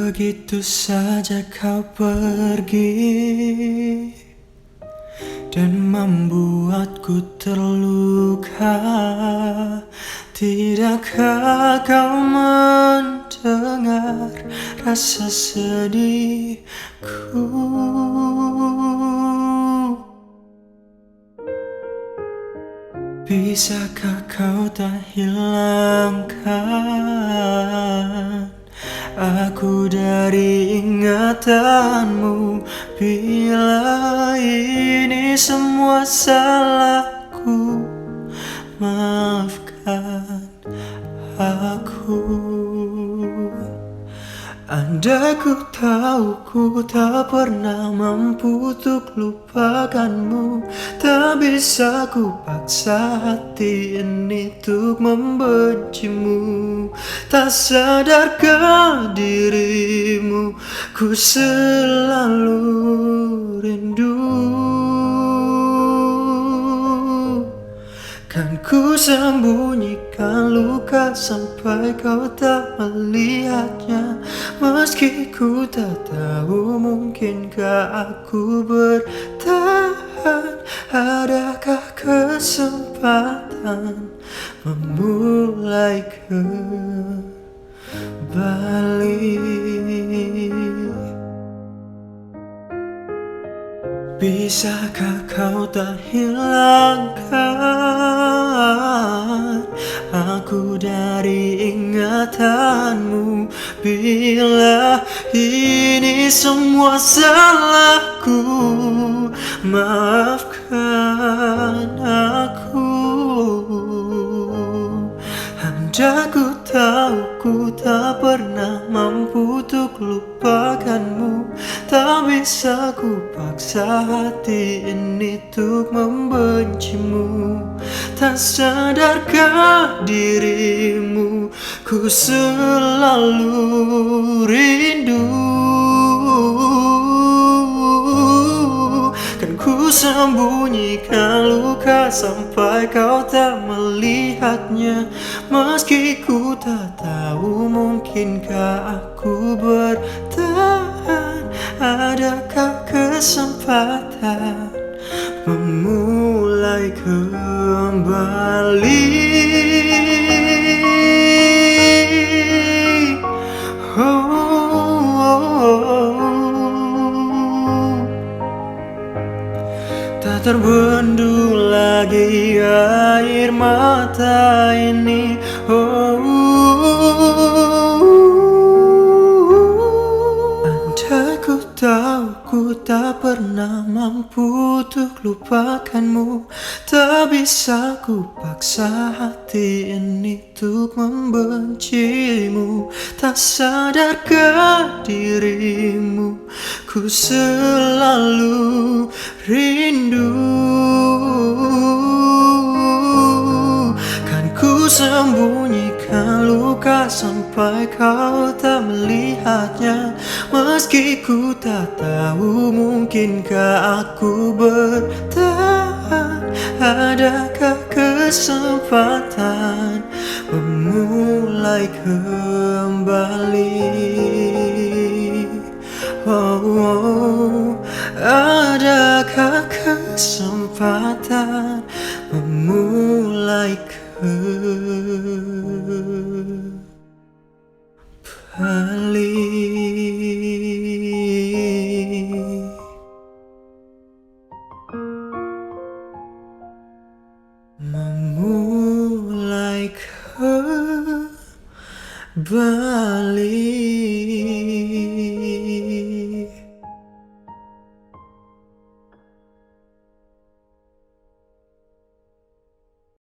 Begitu saja kau pergi dan membuatku terluka. Tidakkah kau mendengar rasa sedihku? Bisakah kau tak hilangkan aku dari ingatanmu? Bila ini semua salahku, maafkan aku. Andai ku tahu ku tak pernah mampu untuk lupakanmu, tak bisa ku paksa hati ini untuk membencimu. Tak sadarkah dirimu, ku selalu rindu. Kan ku sembunyikan luka sampai kau tak melihatnya. Meski ku tak tahu mungkinkah aku bertahan. Adakah kesempatan memulai kembali? Bisakah kau tak hilangkan aku dari ingatanmu? Bila ini semua salahku, maafkan aku. Andai ku tahu ku tak pernah mampu untuk lupakanmu, tak bisa ku paksa hati ini untuk membencimu. Tak sadarkah dirimu, ku selalu rindu. Kan ku sembunyikan luka sampai kau tak melihatnya. Meski ku tak tahu mungkinkah aku bertahan. Adakah kesempatan memulai kembali? Tak terbendung lagi air mata ini. Andai ku tahu ku tak pernah mampu untuk lupakanmu, tak bisa ku paksa hati ini untuk membencimu. Tak sadarkah dirimu, ku selalu rindu. Kan ku sembunyikan luka sampai kau tak melihatnya. Meski ku tak tahu mungkinkah aku bertahan. Adakah kesempatan memulai kembali? Adakah kesempatan memulai kembali? Memulai kembali.